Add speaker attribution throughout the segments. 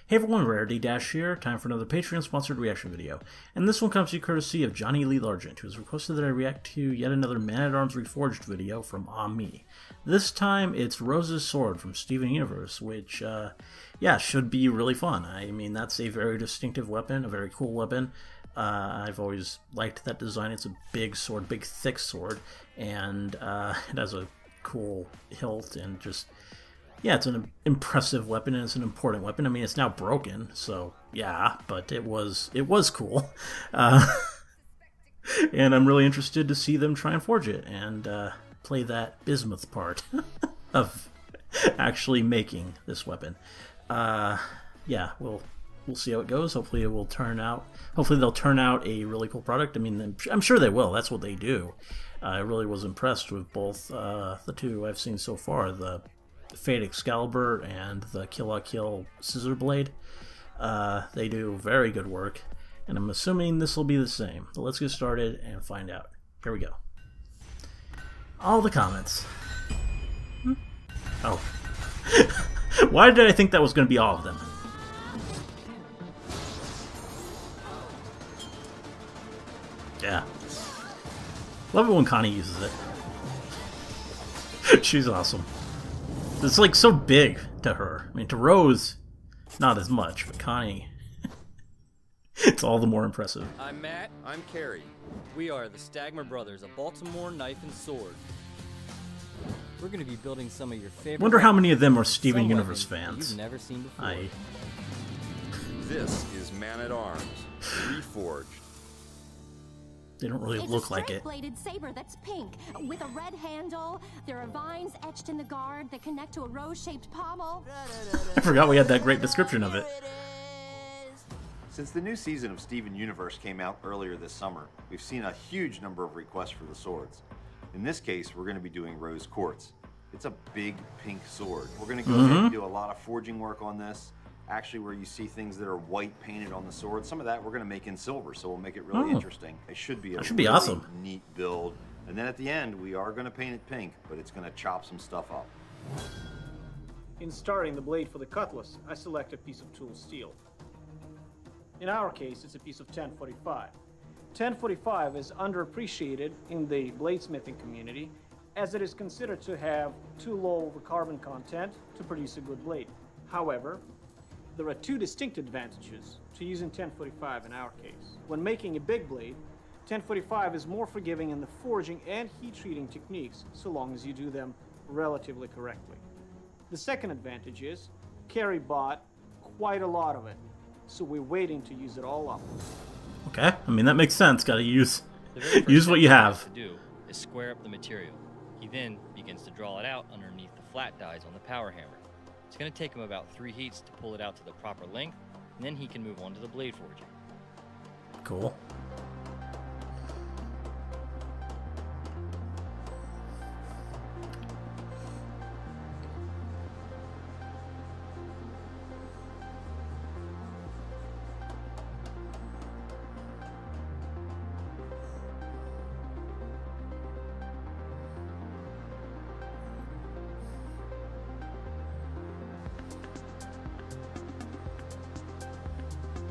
Speaker 1: Hey everyone, Rarity Dash here, time for another Patreon-sponsored reaction video. And this one comes to you courtesy of Johnny Lee Largent, who has requested that I react to yet another Man-at-Arms Reforged video from Ami. This time, it's Rose's Sword from Steven Universe, which, yeah, should be really fun. I mean, that's a very distinctive weapon, a very cool weapon. I've always liked that design. It's a big sword, big thick sword, and it has a cool hilt and just... yeah, it's an impressive weapon, and it's an important weapon. I mean, it's now broken, so yeah, but it was cool. And I'm really interested to see them try and forge it, and play that bismuth part of actually making this weapon. Yeah, we'll see how it goes. Hopefully it will turn out, hopefully they'll turn out a really cool product. I mean, I'm sure they will. That's what they do. I really was impressed with both the two I've seen so far, the Fate Excalibur and the Kill la Kill Scissor Blade. They do very good work, and I'm assuming this will be the same. So let's get started and find out. Here we go. All the comments. Oh. Why did I think that was going to be all of them? Yeah. Love it when Connie uses it. She's awesome. It's like so big to her. I mean, to Rose, not as much, but Connie, it's all the more impressive.
Speaker 2: I'm Matt. I'm Carrie. We are the Stagmer Brothers, a Baltimore knife and sword. We're going to be building some of your favorite...
Speaker 1: Wonder how many of them are Steven Universe fans.
Speaker 2: You've never seen before.
Speaker 3: This is Man-at-Arms, Reforged.
Speaker 1: They don't really look like it.
Speaker 4: It's a straight-bladed saber that's pink, with a red handle. There are vines etched in the guard that connect to a rose-shaped pommel.
Speaker 1: I forgot we had that great description of it.
Speaker 5: Since the new season of Steven Universe came out earlier this summer, we've seen a huge number of requests for the swords. In this case, we're going to be doing Rose Quartz. It's a big pink sword. We're going to go ahead and do a lot of forging work on this. Actually, where you see things that are white painted on the sword, some of that we're going to make in silver, so we'll make it really interesting. It should be a really
Speaker 1: awesome,
Speaker 5: neat build. And then at the end, we are going to paint it pink, but it's going to chop some stuff up.
Speaker 6: In starting the blade for the cutlass, I select a piece of tool steel. In our case, it's a piece of 1045. 1045 is underappreciated in the bladesmithing community, as it is considered to have too low of a carbon content to produce a good blade. However, there are two distinct advantages to using 1045 in our case. When making a big blade, 1045 is more forgiving in the forging and heat treating techniques, so long as you do them relatively correctly. The second advantage is, Carrie bought quite a lot of it, so we're waiting to use it all up.
Speaker 1: Okay, I mean that makes sense. Gotta use what you have.
Speaker 2: To do is square up the material. He then begins to draw it out underneath the flat dies on the power hammer. It's going to take him about 3 heats to pull it out to the proper length, and then he can move on to the blade forging.
Speaker 1: Cool.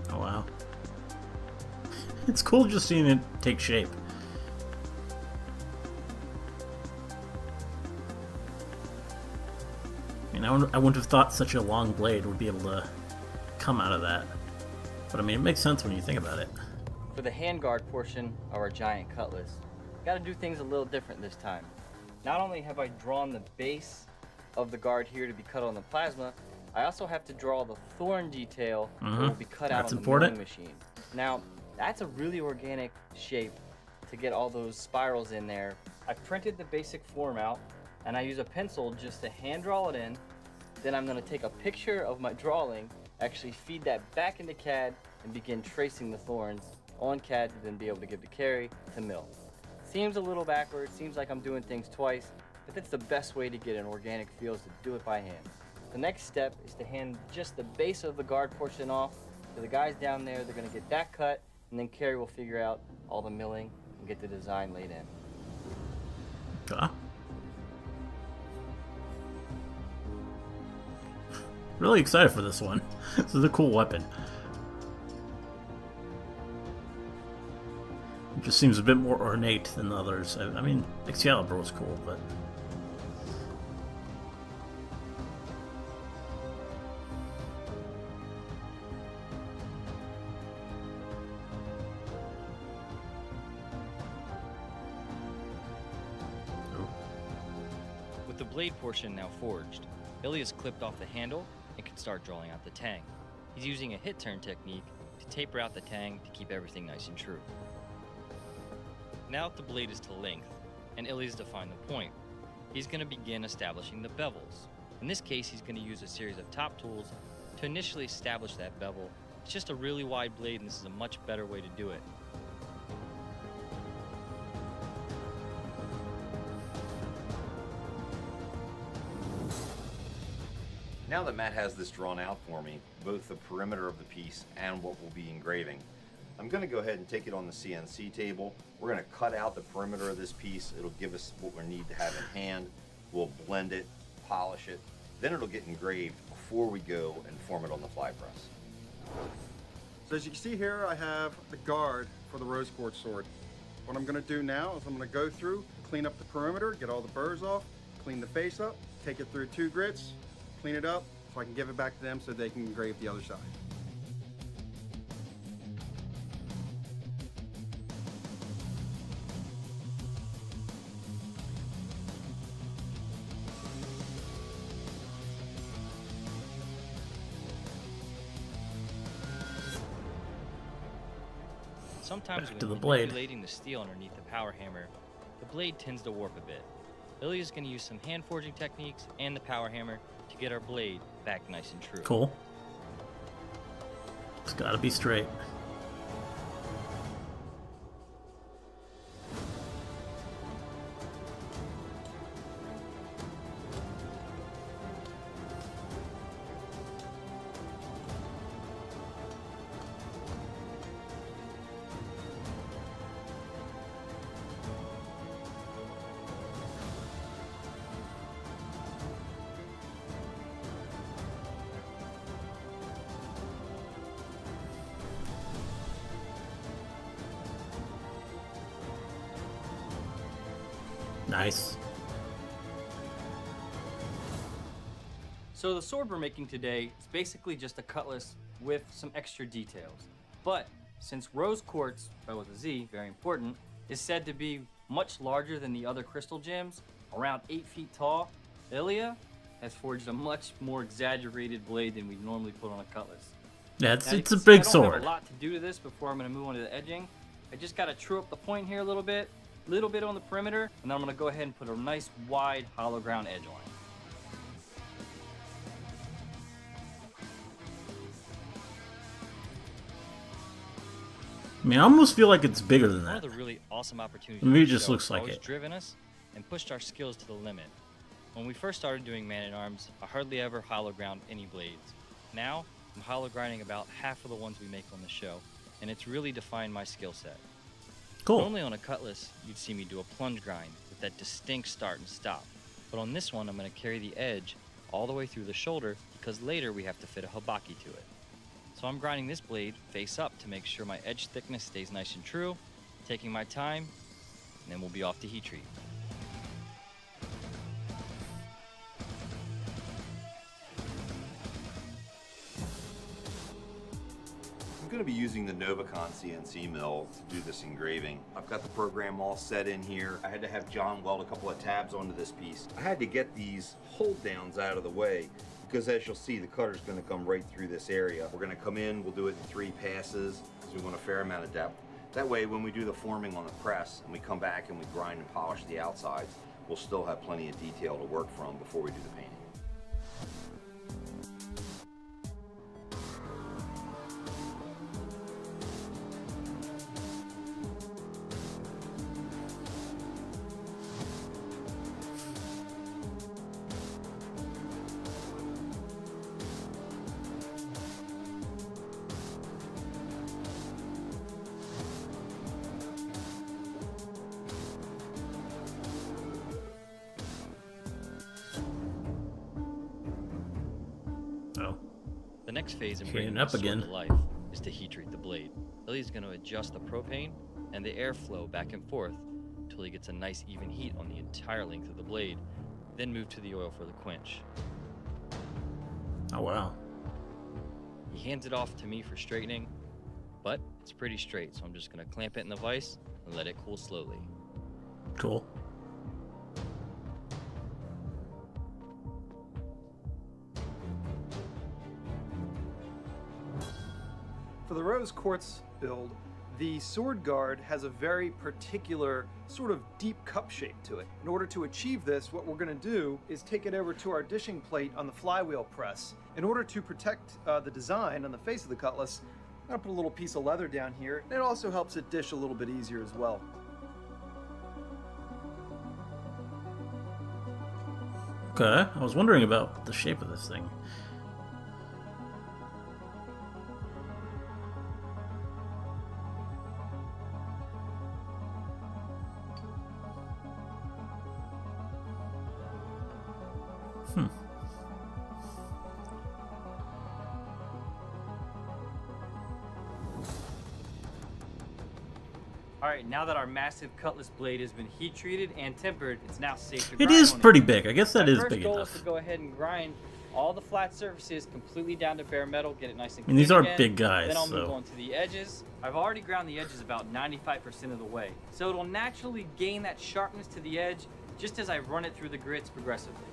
Speaker 1: Oh, wow. It's cool just seeing it take shape. I mean, I wouldn't have thought such a long blade would be able to come out of that. But I mean, it makes sense when you think about it.
Speaker 2: For the handguard portion of our giant cutlass, got to do things a little different this time. Not only have I drawn the base of the guard here to be cut on the plasma, I also have to draw the thorn detail that will be cut out on the milling machine. Now, that's a really organic shape to get all those spirals in there. I printed the basic form out, and I use a pencil just to hand draw it in. Then I'm going to take a picture of my drawing, actually feed that back into CAD, and begin tracing the thorns on CAD to then be able to give to Carrie to mill. Seems a little backwards, seems like I'm doing things twice, but that's the best way to get an organic feel, is to do it by hand. The next step is to hand just the base of the guard portion off to the guys down there. They're going to get that cut, and then Carrie will figure out all the milling and get the design laid in.
Speaker 1: Really excited for this one. This is a cool weapon. It just seems a bit more ornate than the others. I mean, Excalibur was cool, but...
Speaker 2: With the blade portion now forged, Billy has clipped off the handle and can start drawing out the tang. He's using a hit turn technique to taper out the tang to keep everything nice and true. Now that the blade is to length, and Ilya has defined the point, he's going to begin establishing the bevels. In this case, he's going to use a series of top tools to initially establish that bevel. It's just a really wide blade, and this is a much better way to do it.
Speaker 5: Now that Matt has this drawn out for me, both the perimeter of the piece and what we'll be engraving, I'm going to go ahead and take it on the CNC table. We're going to cut out the perimeter of this piece. It'll give us what we need to have in hand. We'll blend it, polish it, then it'll get engraved before we go and form it on the fly press.
Speaker 7: So as you can see here, I have the guard for the rose quartz sword. What I'm going to do now is I'm going to go through, clean up the perimeter, get all the burrs off, clean the face up, take it through 2 grits, clean it up so I can give it back to them so they can engrave the other side.
Speaker 2: Sometimes
Speaker 1: Back to
Speaker 2: when
Speaker 1: the blade.
Speaker 2: manipulating the steel underneath the power hammer, the blade tends to warp a bit. Ilya is going to use some hand forging techniques and the power hammer to get our blade back nice and true.
Speaker 1: Cool. It's gotta be straight. Nice.
Speaker 2: So the sword we're making today is basically just a cutlass with some extra details. But since rose quartz, spelled with a Z, very important, is said to be much larger than the other crystal gems, around 8 feet tall, Ilya has forged a much more exaggerated blade than we normally put on a cutlass.
Speaker 1: Yeah,
Speaker 2: Now, you
Speaker 1: it's
Speaker 2: can
Speaker 1: a
Speaker 2: see I
Speaker 1: big
Speaker 2: don't
Speaker 1: sword.
Speaker 2: have a lot to do to this before I'm going to move on to the edging. I just got to true up the point here a little bit on the perimeter, and then I'm going to go ahead and put a nice wide hollow ground edge on it.
Speaker 1: I mean, I almost feel like it's bigger than
Speaker 2: One of
Speaker 1: that.
Speaker 2: the really awesome opportunities
Speaker 1: Maybe
Speaker 2: of
Speaker 1: it
Speaker 2: the
Speaker 1: just
Speaker 2: show
Speaker 1: looks
Speaker 2: has
Speaker 1: like
Speaker 2: always
Speaker 1: it.
Speaker 2: driven us and pushed our skills to the limit. When we first started doing Man-at-Arms, I hardly ever hollow ground any blades. Now, I'm hollow grinding about half of the ones we make on the show, and it's really defined my skill set.
Speaker 1: Cool.
Speaker 2: Normally on a cutlass, you'd see me do a plunge grind with that distinct start and stop. But on this one, I'm going to carry the edge all the way through the shoulder because later we have to fit a habaki to it. So I'm grinding this blade face up to make sure my edge thickness stays nice and true, taking my time, and then we'll be off to heat treat.
Speaker 5: I'm going to be using the Novacon CNC mill to do this engraving. I've got the program all set in here. I had to have John weld a couple of tabs onto this piece. I had to get these hold downs out of the way because as you'll see, the cutter's going to come right through this area. We're going to come in, we'll do it in 3 passes because we want a fair amount of depth. That way, when we do the forming on the press and we come back and we grind and polish the outsides, we'll still have plenty of detail to work from before we do the painting.
Speaker 2: next phase in
Speaker 1: Heating
Speaker 2: bringing
Speaker 1: up
Speaker 2: the sword
Speaker 1: again.
Speaker 2: to life is to heat treat the blade. Billy's going to adjust the propane and the airflow back and forth until he gets a nice even heat on the entire length of the blade, then move to the oil for the quench.
Speaker 1: Oh, wow.
Speaker 2: He hands it off to me for straightening, but it's pretty straight, so I'm just going to clamp it in the vise and let it cool slowly.
Speaker 1: Cool.
Speaker 6: For the rose quartz build, the sword guard has a very particular sort of deep cup shape to it. In order to achieve this, what we're going to do is take it over to our dishing plate on the flywheel press. In order to protect the design on the face of the cutlass, I'm going to put a little piece of leather down here. It also helps it dish a little bit easier as well.
Speaker 1: Okay, I was wondering about the shape of this thing.
Speaker 2: Alright, now that our massive cutlass blade has been heat treated and tempered, it's now safe to
Speaker 1: It
Speaker 2: grind
Speaker 1: is
Speaker 2: on
Speaker 1: pretty big. I guess that
Speaker 2: My
Speaker 1: is
Speaker 2: first
Speaker 1: big
Speaker 2: goal
Speaker 1: enough.
Speaker 2: is to go ahead and grind all the flat surfaces completely down to bare metal, get it nice and
Speaker 1: And these
Speaker 2: clean
Speaker 1: are
Speaker 2: again.
Speaker 1: big guys,
Speaker 2: Then I'll move
Speaker 1: so-
Speaker 2: on to the edges. I've already ground the edges about 95% of the way, so it'll naturally gain that sharpness to the edge just as I run it through the grits progressively.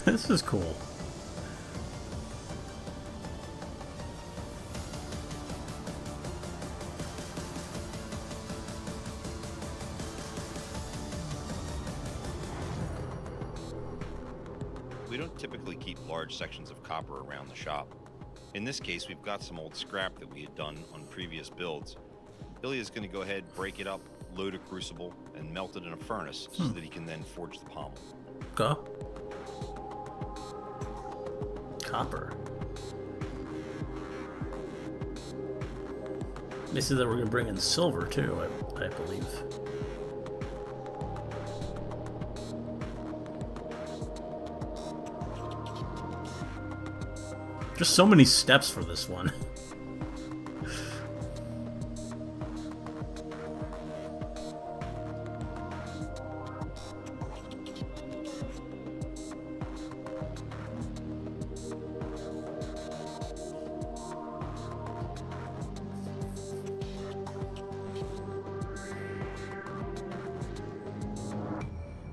Speaker 1: This is cool.
Speaker 8: We don't typically keep large sections of copper around the shop. In this case, we've got some old scrap that we had done on previous builds. Billy is going to go ahead, break it up, load a crucible, and melt it in a furnace so that he can then forge the pommel.
Speaker 1: Okay. Copper. They said that we're going to bring in silver too, I believe. Just so many steps for this one.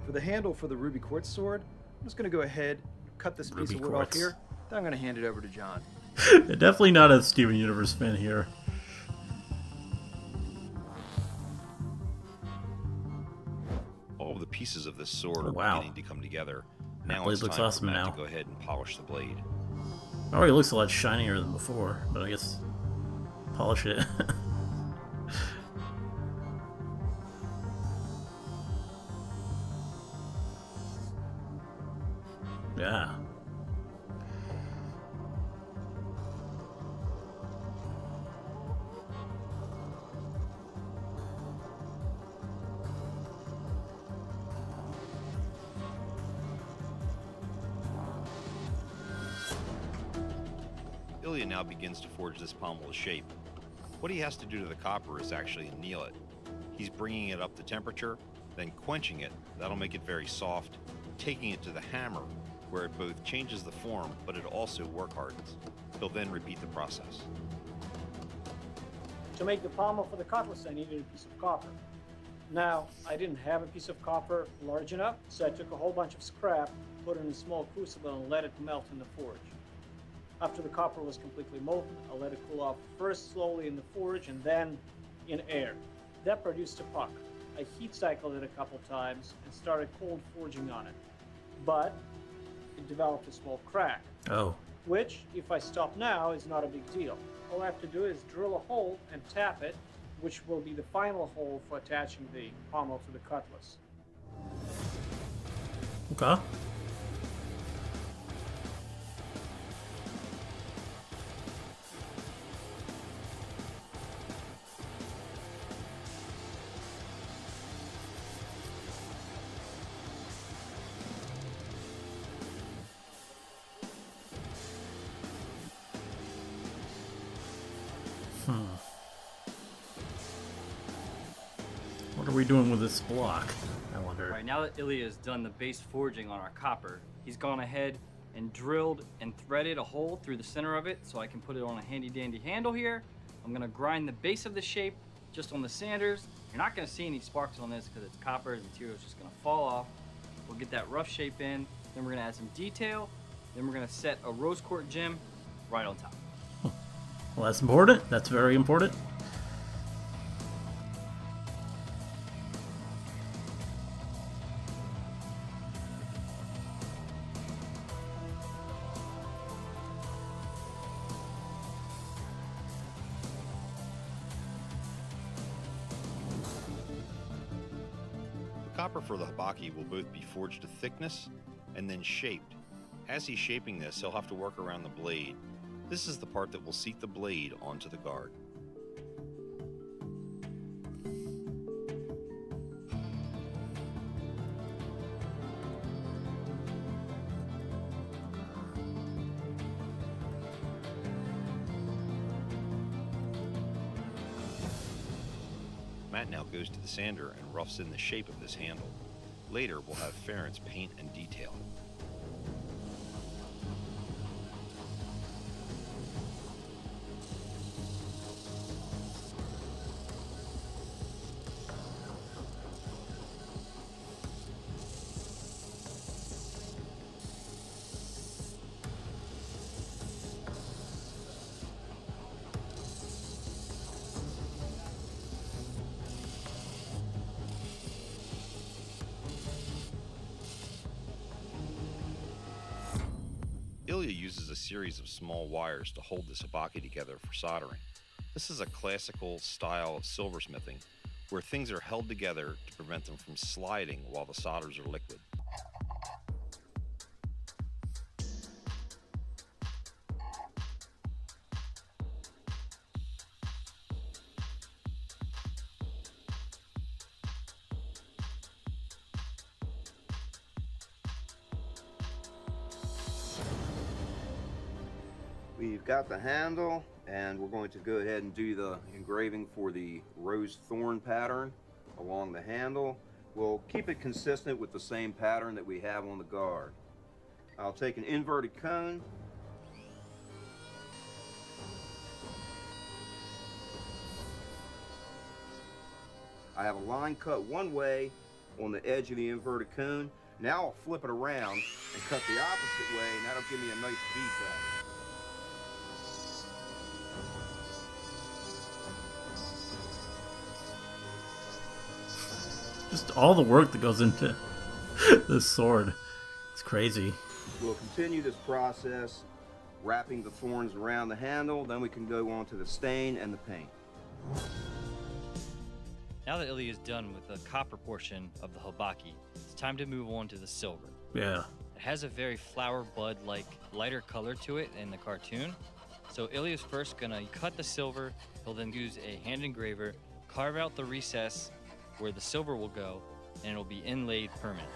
Speaker 6: For the handle for the ruby quartz sword, I'm just going to go ahead, cut this piece
Speaker 1: Ruby
Speaker 6: of wood
Speaker 1: quartz.
Speaker 6: off here. Then I'm going to hand it over to John.
Speaker 1: Definitely not a Steven Universe fan here.
Speaker 8: All of the pieces of this sword
Speaker 1: Oh,
Speaker 8: are
Speaker 1: wow.
Speaker 8: beginning to come together. Now
Speaker 1: blade
Speaker 8: it's
Speaker 1: looks
Speaker 8: time
Speaker 1: awesome
Speaker 8: for Matt
Speaker 1: now.
Speaker 8: to go ahead and polish the blade.
Speaker 1: Already looks a lot shinier than before, but I guess polish it. Yeah.
Speaker 8: Ilya now begins to forge this pommel to shape. What he has to do to the copper is actually anneal it. He's bringing it up to temperature, then quenching it. That'll make it very soft, taking it to the hammer, where it both changes the form, but it also work hardens. He'll then repeat the process.
Speaker 6: To make the pommel for the cutlass, I needed a piece of copper. Now, I didn't have a piece of copper large enough, so I took a whole bunch of scrap, put it in a small crucible, and let it melt in the forge. After the copper was completely molten, I let it cool off first slowly in the forge and then in air. That produced a puck. I heat cycled it a couple times and started cold forging on it. But it developed a small crack,
Speaker 1: Oh.
Speaker 6: which, if I stop now, is not a big deal. All I have to do is drill a hole and tap it, which will be the final hole for attaching the pommel to the cutlass.
Speaker 1: Okay. we doing with this block? I wonder.
Speaker 2: Alright, now that Ilya has done the base forging on our copper, he's gone ahead and drilled and threaded a hole through the center of it so I can put it on a handy dandy handle here. I'm gonna grind the base of the shape just on the sanders. You're not gonna see any sparks on this because it's copper, the material is just gonna fall off. We'll get that rough shape in, then we're gonna add some detail, then we're gonna set a rose quartz gem right on top.
Speaker 1: Well, that's important. That's very important.
Speaker 8: The copper for the habaki will both be forged to thickness and then shaped. As he's shaping this, he'll have to work around the blade. This is the part that will seat the blade onto the guard. Matt now goes to the sander and roughs in the shape of this handle. Later, we'll have Ferenc paint and detail it. Ilya uses a series of small wires to hold this habaki together for soldering. This is a classical style of silversmithing where things are held together to prevent them from sliding while the solders are liquid.
Speaker 9: We've got the handle, and we're going to go ahead and do the engraving for the rose thorn pattern along the handle. We'll keep it consistent with the same pattern that we have on the guard. I'll take an inverted cone. I have a line cut one way on the edge of the inverted cone. Now I'll flip it around and cut the opposite way, and that'll give me a nice V pattern.
Speaker 1: Just all the work that goes into this sword. It's crazy.
Speaker 9: We'll continue this process, wrapping the thorns around the handle, then we can go on to the stain and the paint.
Speaker 2: Now that Ilya is done with the copper portion of the habaki, it's time to move on to the silver.
Speaker 1: Yeah.
Speaker 2: It has a very flower bud-like lighter color to it in the cartoon. So Ilya's first gonna cut the silver. He'll then use a hand engraver, carve out the recess where the silver will go, and it'll be inlaid permanently.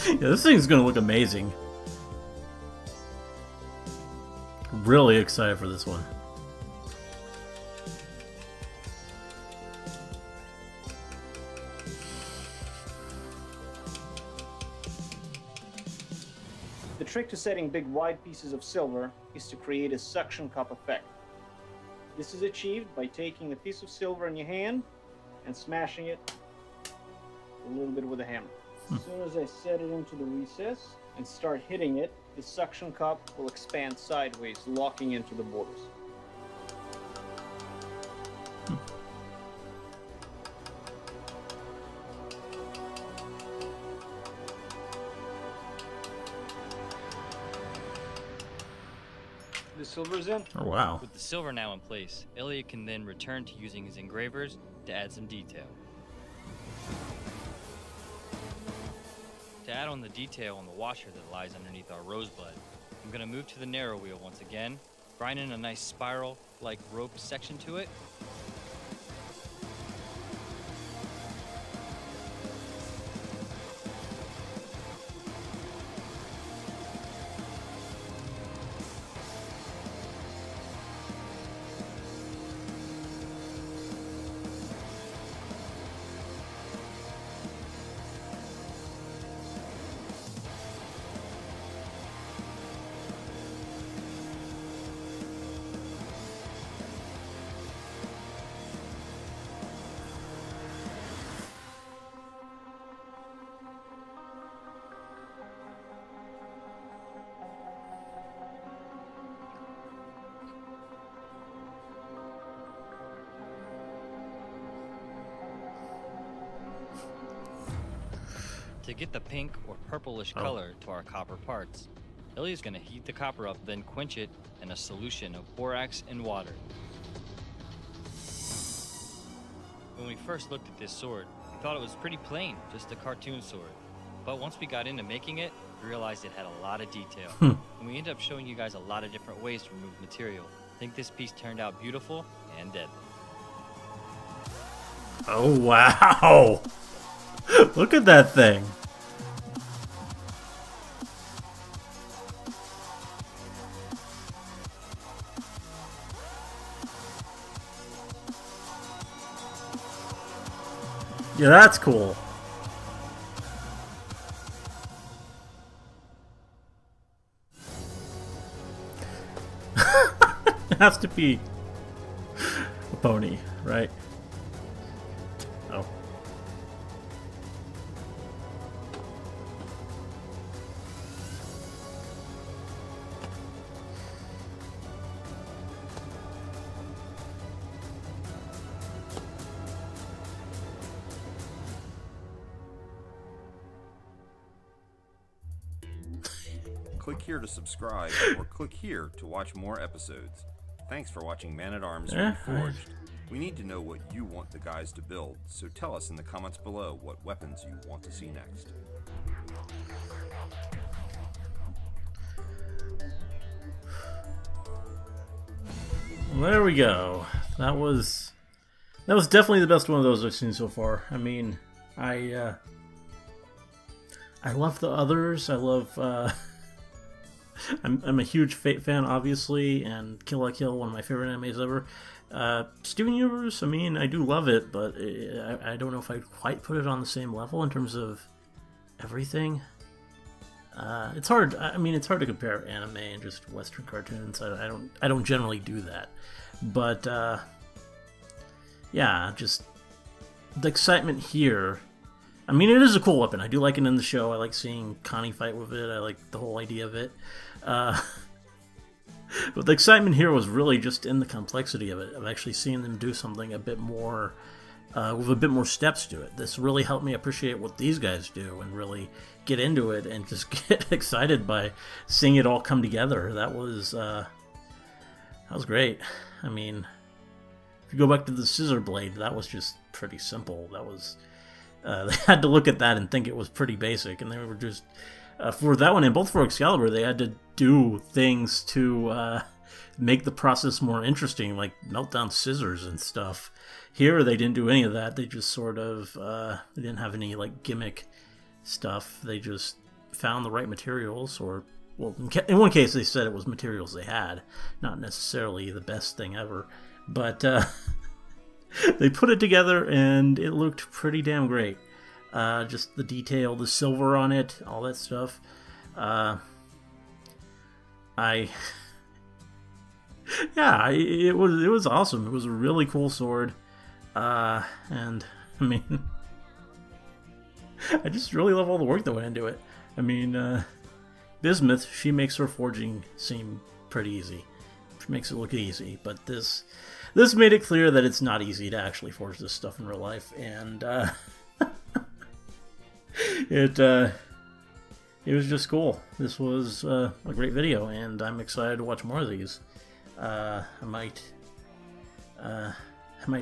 Speaker 1: Yeah, this thing's gonna look amazing. Really excited for this one.
Speaker 6: The trick to setting big wide pieces of silver is to create a suction cup effect. This is achieved by taking a piece of silver in your hand and smashing it a little bit with a hammer. As soon as I set it into the recess and start hitting it, the suction cup will expand sideways, locking into the borders. The silver's in.
Speaker 1: Oh, wow.
Speaker 2: With the silver now in place, Ilya can then return to using his engravers to add some detail. To add on the detail on the washer that lies underneath our rosebud, I'm going to move to the narrow wheel once again, grind in a nice spiral-like rope section to it. To get the pink or purplish color to our copper parts, Ilya is going to heat the copper up, then quench it in a solution of borax and water. When we first looked at this sword, we thought it was pretty plain, just a cartoon sword. But once we got into making it, we realized it had a lot of detail. And we ended up showing you guys a lot of different ways to remove material. I think this piece turned out beautiful and deadly.
Speaker 1: Oh, wow! Look at that thing! Yeah, that's cool. It has to be a pony, right? Oh.
Speaker 3: Click here to subscribe, or click here to watch more episodes. Thanks for watching Man-at-Arms Reforged. We need to know what you want the guys to build, so tell us in the comments below what weapons you want to see next.
Speaker 1: There we go. That was definitely the best one of those I've seen so far. I mean, I love the others. I love. I'm a huge Fate fan, obviously, and Kill la Kill, one of my favorite animes ever. Steven Universe, I mean, I do love it, but I don't know if I'd quite put it on the same level in terms of everything. It's hard. I mean, it's hard to compare anime and just Western cartoons. I don't generally do that, but yeah, just the excitement here. I mean, it is a cool weapon. I do like it in the show. I like seeing Connie fight with it. I like the whole idea of it. But the excitement here was really just in the complexity of it, of actually seeing them do something a bit more, with a bit more steps to it. This really helped me appreciate what these guys do and really get into it and just get excited by seeing it all come together. That was great. I mean, if you go back to the Scissor Blade, that was just pretty simple. That was... they had to look at that and think it was pretty basic, and they were just for that one and both for Excalibur, they had to do things to make the process more interesting, like melt down scissors and stuff. Here, they didn't do any of that. They just sort of they didn't have any like gimmick stuff. They just found the right materials, or well, in one case, they said it was materials they had, not necessarily the best thing ever, but. They put it together and it looked pretty damn great. Just the detail, the silver on it, all that stuff. Yeah, it was awesome. It was a really cool sword. And I mean, I just really love all the work that went into it. I mean, Bismuth, she makes her forging seem pretty easy. She makes it look easy, but this made it clear that it's not easy to actually forge this stuff in real life, and it was just cool. This was a great video, and I'm excited to watch more of these. I might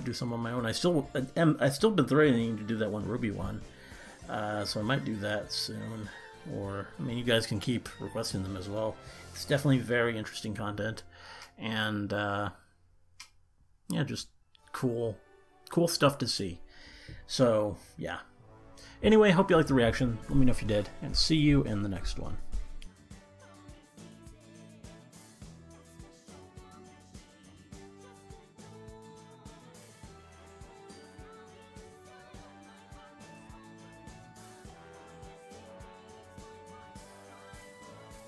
Speaker 1: do some on my own. I've still been threatening to do that one Ruby one, so I might do that soon. Or I mean, you guys can keep requesting them as well. It's definitely very interesting content, and yeah, just cool stuff to see. So, yeah. Anyway, hope you liked the reaction. Let me know if you did, and see you in the next one.